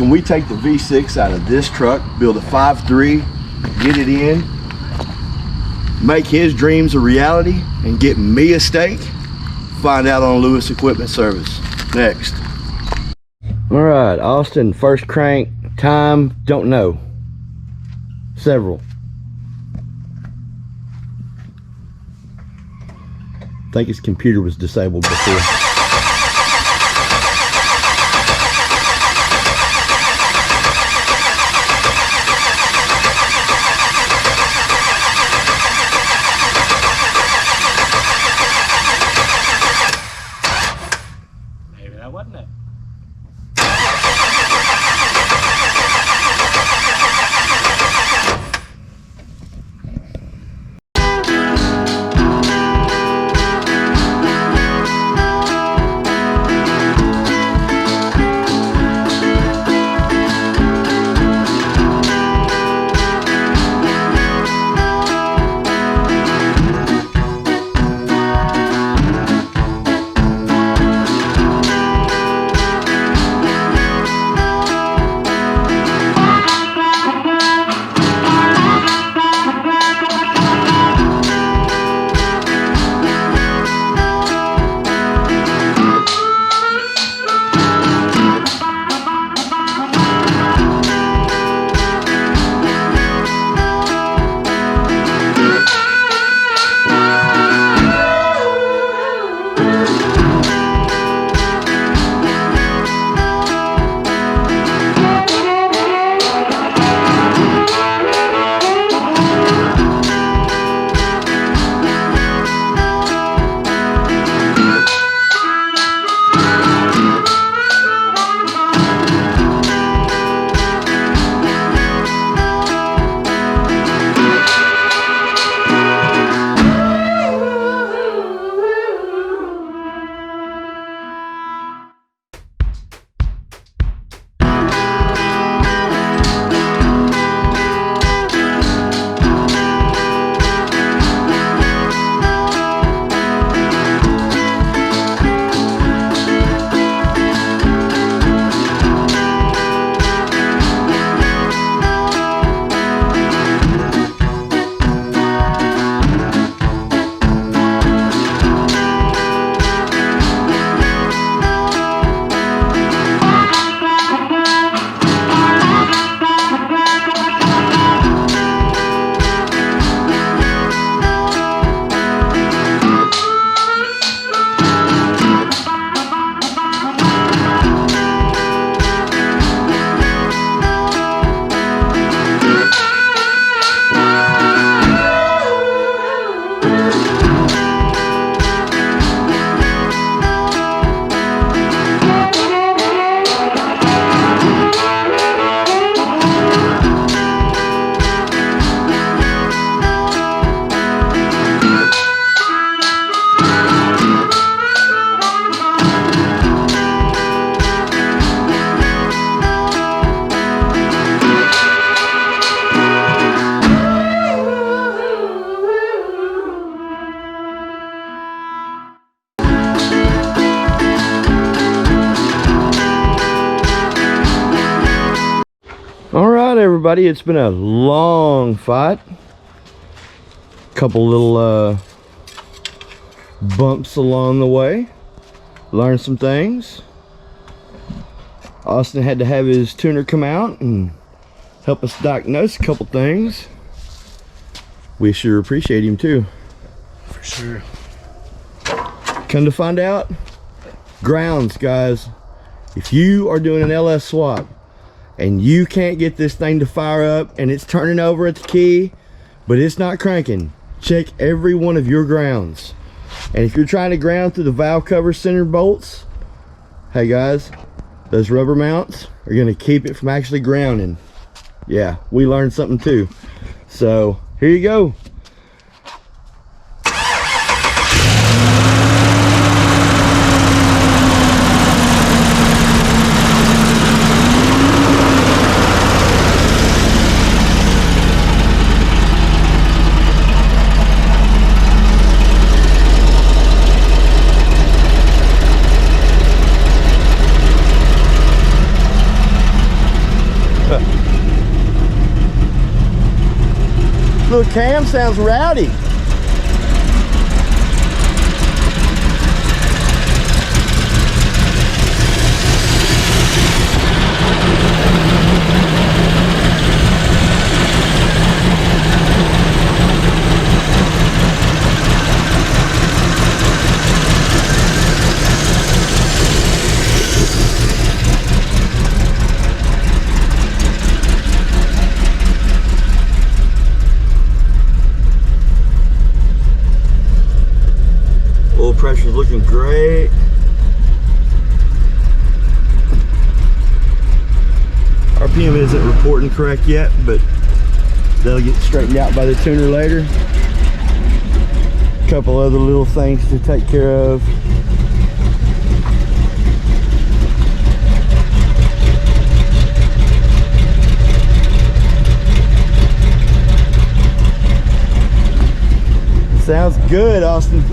can we take the V6 out of this truck, build a 5.3, get it in, make his dreams a reality, and get me a steak? Find out on Lewis Equipment Service next. All right, Austin, first crank, time, don't know. Several. I think his computer was disabled before. Maybe that wasn't it. Everybody, it's been a long fight. Couple little bumps along the way. Learned some things. Austin had to have his tuner come out and help us diagnose a couple things. We sure appreciate him too. For sure. Come to find out, grounds, guys. If you are doing an LS swap and you can't get this thing to fire up and it's turning over at the key, but it's not cranking, check every one of your grounds. And if you're trying to ground through the valve cover center bolts, hey guys, those rubber mounts are gonna keep it from actually grounding. Yeah, we learned something too. So here you go. little cam sounds rowdy. Oil pressure's looking great. RPM isn't reporting correct yet, but that'll get straightened out by the tuner later. A couple other little things to take care of. Sounds good, Austin.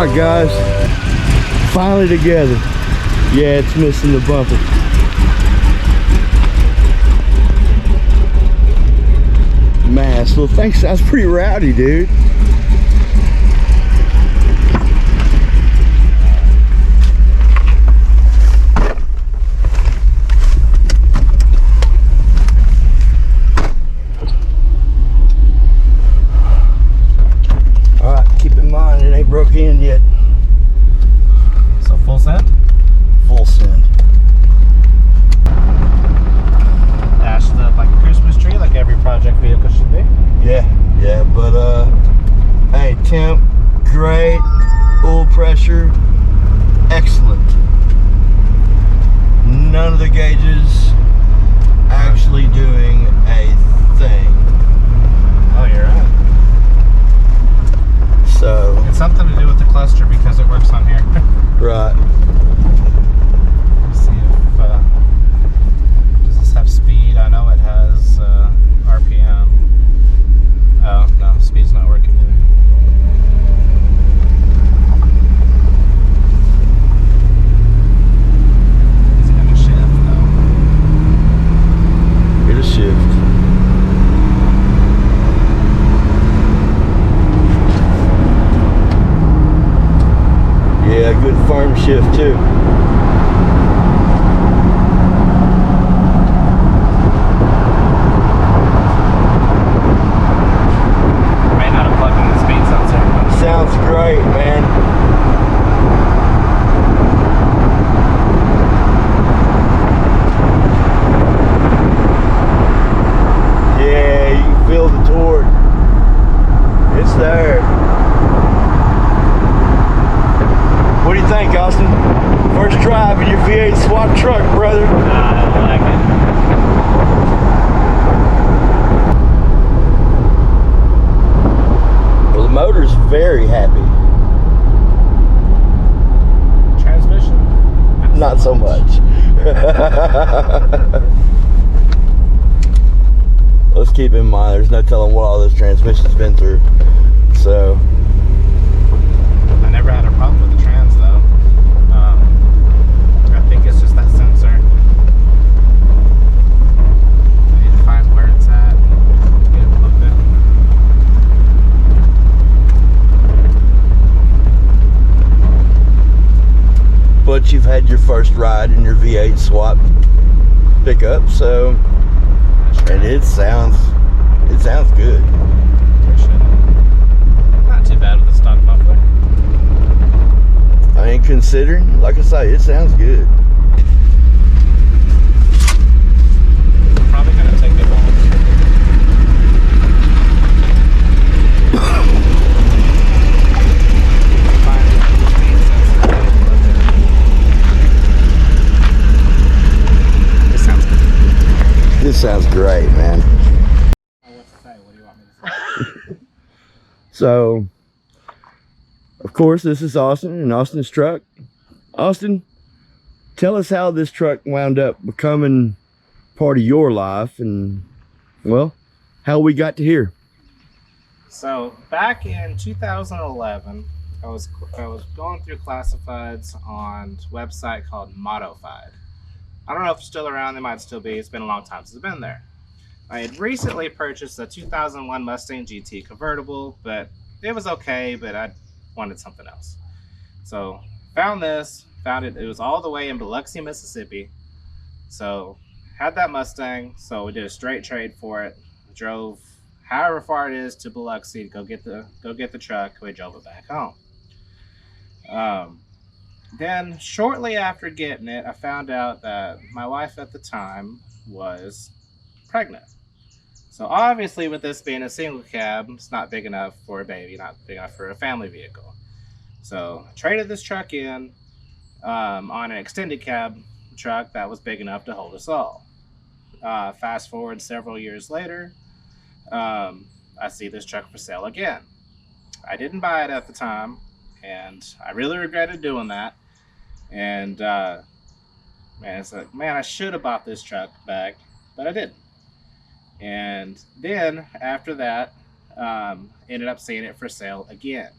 All right, guys, finally together. Yeah, it's missing the bumper. Man, this little thing sounds pretty rowdy, dude. All right, keep in mind it ain't broke in yet. So full send? Full send. Dashed up like a Christmas tree, like every project vehicle should be. Yeah, but hey, temp, great, oil pressure, excellent. None of the gauges actually doing a thing. Oh, you're right. So, It's something to do with the cluster because it works on here. right. Let's see if does this have speed? I know it has RPM. Oh no, speed's not working either. Is it gonna shift? No. It'll shift. Yeah, good firm shift too. May not have plugged in the speed sensor. Sounds great, man. Yeah, you can feel the torque. It's there. What do you think, Austin? First drive in your V8 swap truck, brother. I like it. Well, the motor's very happy. Transmission? Not so much. Let's keep in mind, there's no telling what all this transmission's been through. So, I never had a problem with the trans though. I think it's just that sensor. I need to find where it's at and get it plugged in. but you've had your first ride in your V8 swap pickup, so, and it sounds good. Not too bad with the stock muffler. I mean, considering, like I say, it sounds good. Probably gonna take it home. This sounds good. This sounds great, man. What to say? What do you want me to say? So, of course, this is Austin and Austin's truck. Austin, tell us how this truck wound up becoming part of your life and, well, how we got to here. So back in 2011, I was going through classifieds on a website called Modified. I don't know if it's still around. They might still be. It's been a long time since I've been there. I had recently purchased a 2001 Mustang GT convertible, but it was okay, but I wanted something else. So found it. It was all the way in Biloxi, Mississippi. So had that Mustang. So we did a straight trade for it. Drove however far it is to Biloxi to go get the truck. We drove it back home. Then shortly after getting it, I found out that my wife at the time was pregnant. So obviously, with this being a single cab, it's not big enough for a baby, not big enough for a family vehicle. So I traded this truck in on an extended cab truck that was big enough to hold us all. Fast forward several years later, I see this truck for sale again. I didn't buy it at the time, and I really regretted doing that. And man, it's like, man, I should have bought this truck back, but I didn't. And then after that, ended up seeing it for sale again.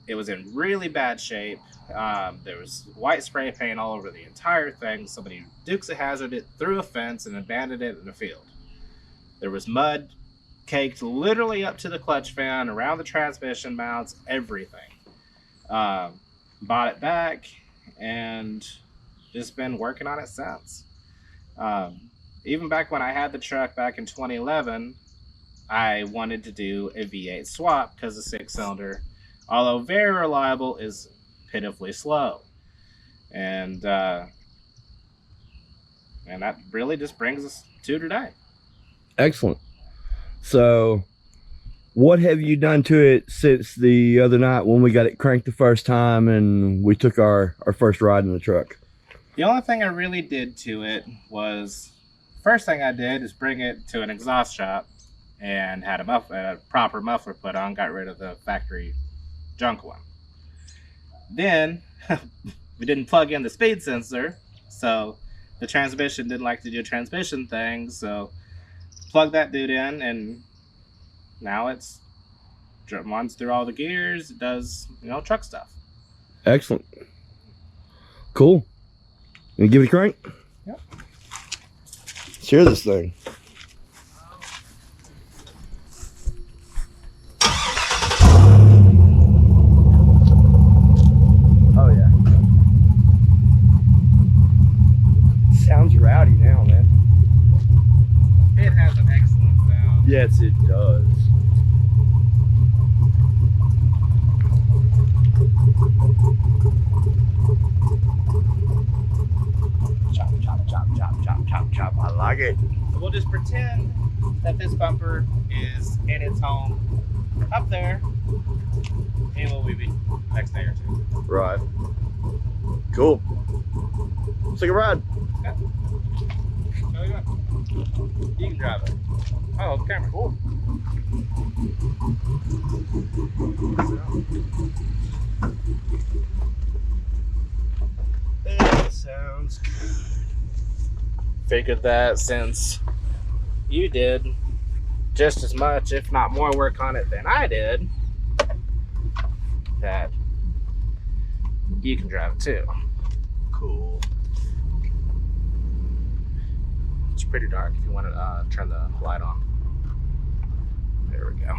It was in really bad shape. There was white spray paint all over the entire thing. Somebody Dukes of Hazzard it through a fence and abandoned it in a field. There was mud caked literally up to the clutch fan, around the transmission mounts, everything. Bought it back and just been working on it since. Even back when I had the truck back in 2011, I wanted to do a V8 swap because the 6-cylinder, although very reliable, is pitifully slow. And that really just brings us to today. Excellent. So what have you done to it since the other night when we got it cranked the first time and we took our first ride in the truck? The only thing I really did to it was, first thing I did is bring it to an exhaust shop and had a proper muffler put on, got rid of the factory junk one. Then we didn't plug in the speed sensor, so the transmission didn't like to do transmission things, so plug that dude in, and now it's runs through all the gears. It does, truck stuff. Excellent. Cool. You give it a crank? Yep. Share this thing. Oh yeah. Sounds rowdy now, man. It has an excellent sound. Yes, it does. Chop, chop, chop, chop, chop, chop, chop. I like it. So we'll just pretend that this bumper is in its home up there, and we'll be next day or two. Right. Cool. Let's take a ride. Okay. So you can drive it. Oh, the camera. Cool. That sounds good. Figured that since you did just as much, if not more, work on it than I did, that you can drive it too. Cool. It's pretty dark if you want to turn the light on. There we go.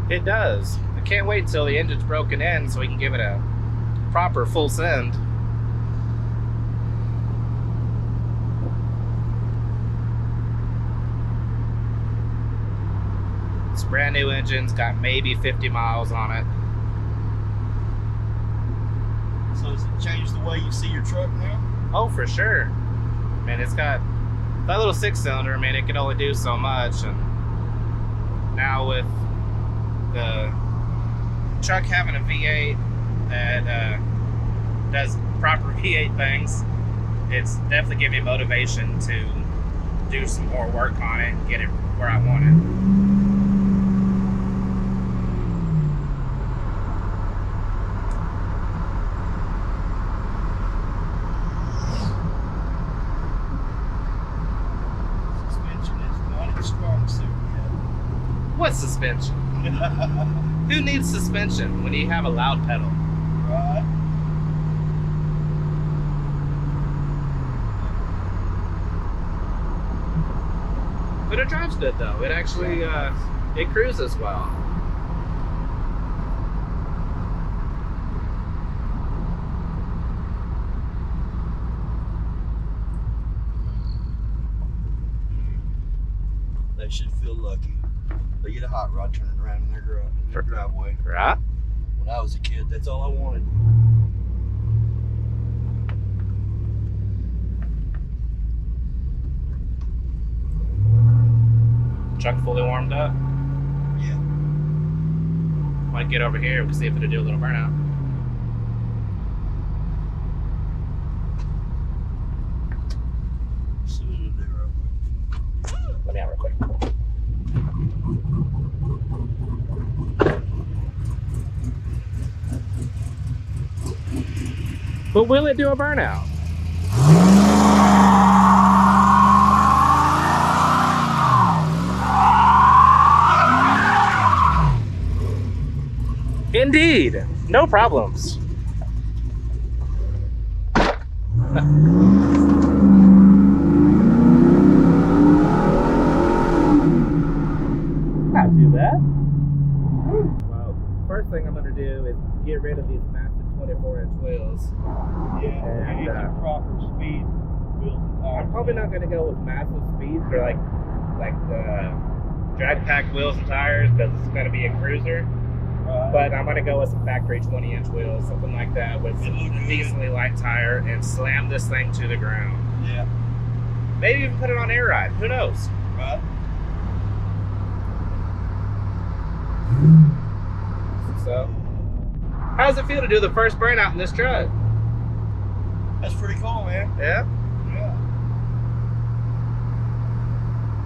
It does. I can't wait till the engine's broken in so we can give it a proper full send. It's a brand new engine. It's got maybe 50 miles on it. So does it change the way you see your truck now? Oh, for sure. I mean, it's got that little 6-cylinder. I mean, it can only do so much, and now with the truck having a V8 that does proper V8 things, it's definitely giving me motivation to do some more work on it and get it where I want it. Suspension is not its strong suit yet. What suspension? Who needs suspension when you have a loud pedal? Right. But it drives good though. It actually it cruises well. They should feel lucky. They get a hot rod turning around in their driveway. Right? When I was a kid, that's all I wanted. Truck fully warmed up. Yeah. Might get over here. We can see if it'll do a little burnout. Let me out real quick. But will it do a burnout? Indeed, no problems. Not too bad. Well, first thing I'm gonna do is get rid of these massive 24-inch wheels. Yeah, And, you need some proper speed wheels and tires. I'm probably not gonna go with massive speeds or like the drag pack wheels and tires because it's gonna be a cruiser. Right. But I'm gonna go with some factory 20-inch wheels, something like that, with It'll look a good. decently light tire, and slam this thing to the ground. Yeah, Maybe even put it on air ride. Who knows? right. So, how does it feel to do the first burnout in this truck? That's pretty cool, man. Yeah. Yeah.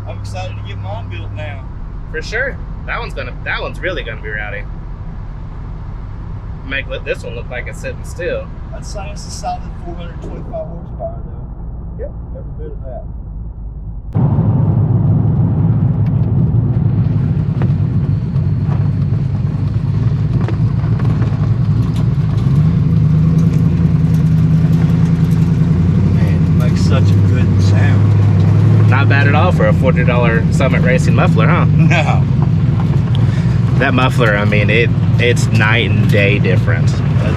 I'm excited to get mine built now. For sure. That one's really gonna be rowdy. Make this one look like it's sitting still. I'd say it's a solid 425 horsepower, though. Yep. Every bit of that. Man, it makes such a good sound. Not bad at all for a $40 Summit Racing muffler, huh? No. That muffler, I mean, it's night and day different.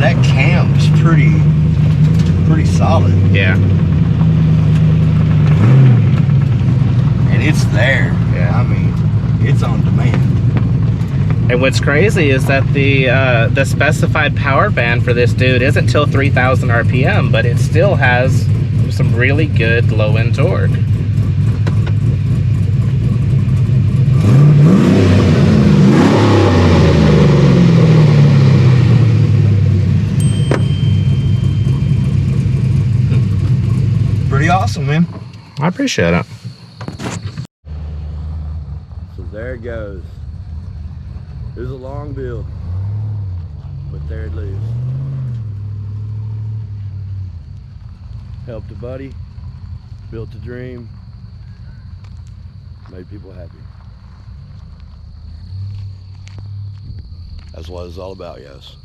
That cam's pretty solid. Yeah. And it's there. Yeah. I mean, it's on demand. And what's crazy is that the specified power band for this dude isn't till 3,000 RPM, but it still has some really good low-end torque. Pretty awesome, man. I appreciate it. So there it goes. It was a long build, but there it lives. Helped a buddy, built a dream, made people happy. That's what it's all about, guys.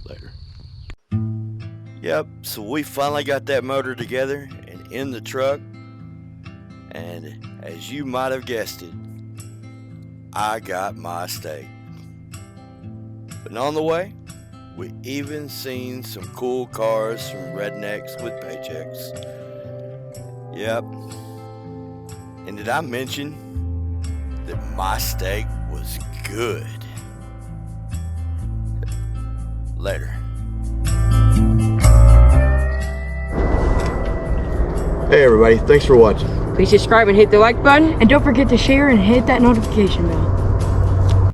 Later. Yep, so we finally got that motor together and in the truck. And as you might have guessed it, I got my steak. But on the way, we even seen some cool cars from rednecks with paychecks. Yep. And did I mention that my steak was good? Later. Hey everybody, thanks for watching. Please subscribe and hit the like button. And don't forget to share and hit that notification bell.